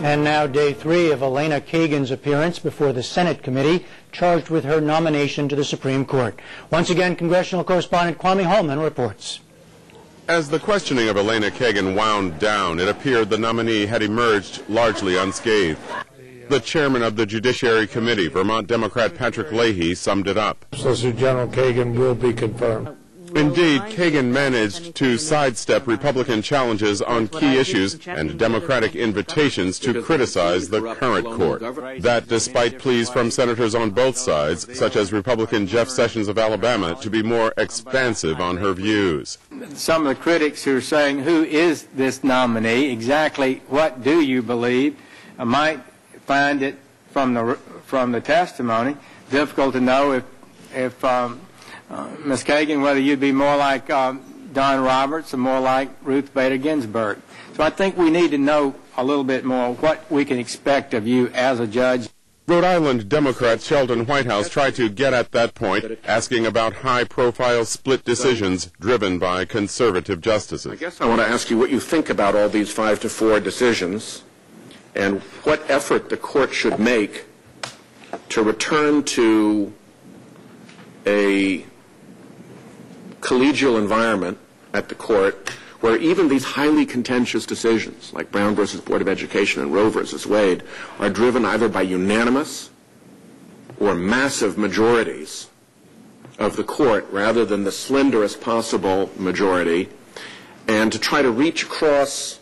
And now day 3 of Elena Kagan's appearance before the Senate committee charged with her nomination to the Supreme Court. Once again, congressional correspondent Kwame Holman reports. As the questioning of Elena Kagan wound down, it appeared the nominee had emerged largely unscathed. The chairman of the Judiciary Committee, Vermont Democrat Patrick Leahy, summed it up. Solicitor General Kagan will be confirmed. Indeed, Kagan managed to sidestep Republican challenges on key issues and Democratic invitations to criticize the current court. That despite pleas from senators on both sides, such as Republican Jeff Sessions of Alabama, to be more expansive on her views. Some of the critics who are saying, who is this nominee? Exactly what do you believe? I might find it from the testimony difficult to know if Ms. Kagan, whether you'd be more like Don Roberts or more like Ruth Bader Ginsburg. So I think we need to know a little bit more what we can expect of you as a judge. Rhode Island Democrat Sheldon Whitehouse tried to get at that point, asking about high-profile split decisions driven by conservative justices. I guess I want to ask you what you think about all these 5-4 decisions and what effort the court should make to return to a collegial environment at the court where even these highly contentious decisions like Brown versus Board of Education and Roe versus Wade are driven either by unanimous or massive majorities of the court rather than the slenderest possible majority, and to try to reach across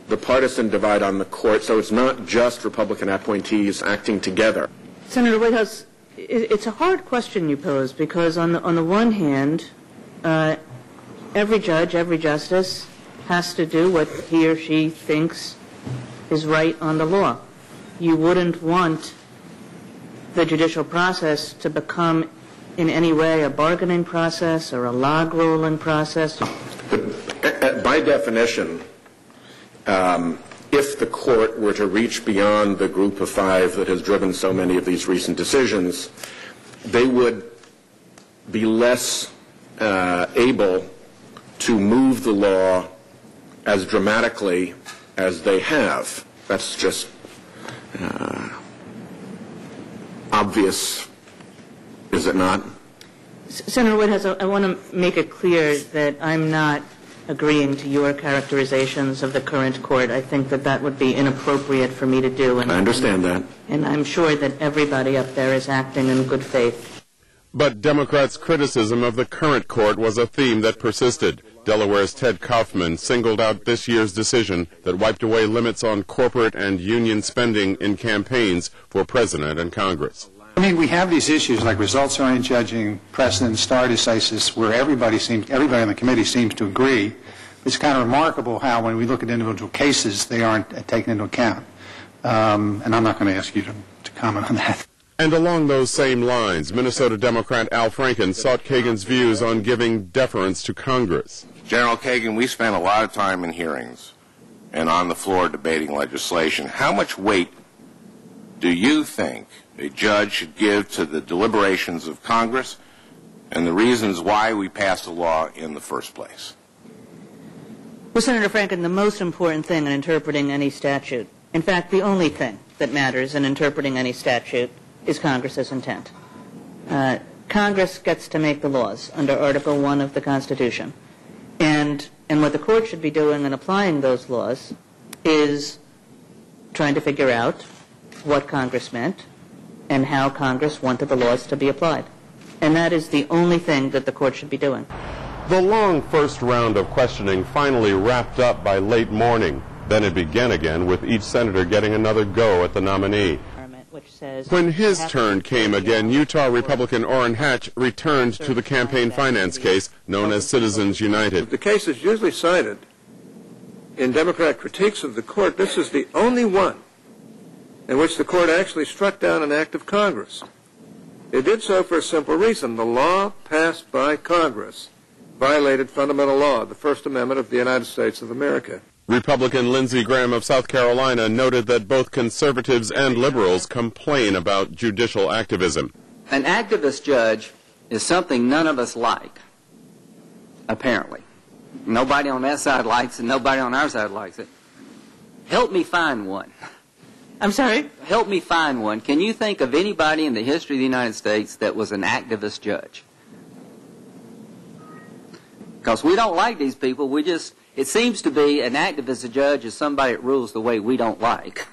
the partisan divide on the court so it's not just Republican appointees acting together. Senator Whitehouse, it's a hard question you pose because on the one hand, every judge, every justice has to do what he or she thinks is right on the law. You wouldn't want the judicial process to become in any way a bargaining process or a log rolling process. But by definition, if the court were to reach beyond the group of 5 that has driven so many of these recent decisions, they would be less able to move the law as dramatically as they have. That's just obvious, is it not? Senator Whitehouse, I want to make it clear that I'm not agreeing to your characterizations of the current court. I think that would be inappropriate for me to do. I understand that. And I'm sure that everybody up there is acting in good faith. But Democrats' criticism of the current court was a theme that persisted. Delaware's Ted Kaufman singled out this year's decision that wiped away limits on corporate and union spending in campaigns for president and Congress. I mean, we have these issues like results-oriented judging, precedent, stare decisis, where everybody on the committee seems to agree. It's kind of remarkable how, when we look at individual cases, they aren't taken into account. And I'm not going to ask you to comment on that. And along those same lines, Minnesota Democrat Al Franken sought Kagan's views on giving deference to Congress. General Kagan, we spent a lot of time in hearings and on the floor debating legislation. How much weight do you think a judge should give to the deliberations of Congress and the reasons why we passed a law in the first place? Well, Senator Franken, the most important thing in interpreting any statute, in fact, the only thing that matters in interpreting any statute, is Congress's intent. Congress gets to make the laws under Article 1 of the Constitution. And what the court should be doing in applying those laws is trying to figure out what Congress meant and how Congress wanted the laws to be applied. And that is the only thing that the court should be doing. The long first round of questioning finally wrapped up by late morning. Then it began again with each senator getting another go at the nominee. When his turn came again, Utah Republican Orrin Hatch returned to the campaign finance case known as Citizens United. The case is usually cited in Democrat critiques of the court. This is the only one in which the court actually struck down an act of Congress. It did so for a simple reason. The law passed by Congress violated fundamental law, the First Amendment of the United States of America. Republican Lindsey Graham of South Carolina noted that both conservatives and liberals complain about judicial activism. An activist judge is something none of us like. apparently. Nobody on that side likes it, nobody on our side likes it. Help me find one. I'm sorry? Help me find one. Can you think of anybody in the history of the United States that was an activist judge? Because we don't like these people. It seems to be an activist judge is somebody that rules the way we don't like.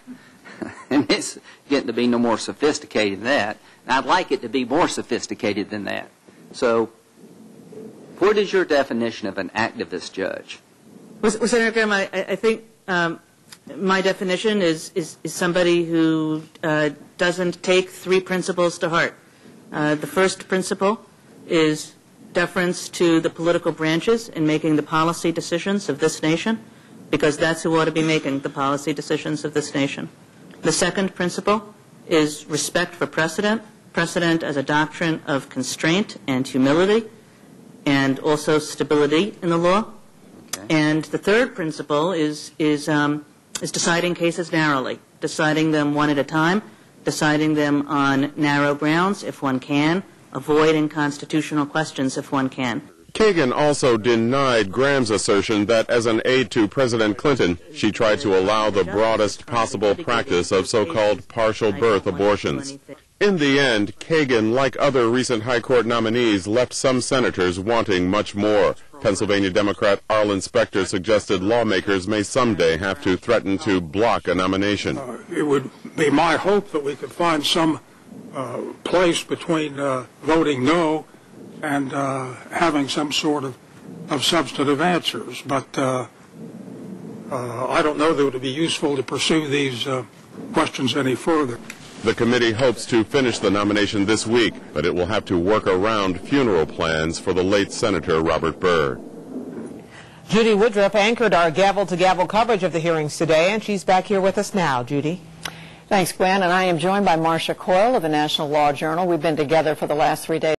And it's getting to be no more sophisticated than that. And I'd like it to be more sophisticated than that. So, what is your definition of an activist judge? Well, Senator Graham, I think my definition is somebody who doesn't take three principles to heart. The first principle is deference to the political branches in making the policy decisions of this nation, because that's who ought to be making the policy decisions of this nation. The second principle is respect for precedent as a doctrine of constraint and humility, and also stability in the law. Okay. And the third principle is deciding cases narrowly, deciding them one at a time, deciding them on narrow grounds if one can, avoiding constitutional questions if one can. Kagan also denied Graham's assertion that as an aide to President Clinton, she tried to allow the broadest possible practice of so-called partial birth abortions. In the end, Kagan, like other recent high court nominees, left some senators wanting much more. Pennsylvania Democrat Arlen Specter suggested lawmakers may someday have to threaten to block a nomination. It would be my hope that we could find some place between voting no and having some sort of substantive answers. But I don't know that it would be useful to pursue these questions any further. The committee hopes to finish the nomination this week, but it will have to work around funeral plans for the late Senator Robert Byrd. Judy Woodruff anchored our gavel-to-gavel coverage of the hearings today, and she's back here with us now. Judy. Thanks, Gwen, and I am joined by Marcia Coyle of the National Law Journal. We've been together for the last 3 days.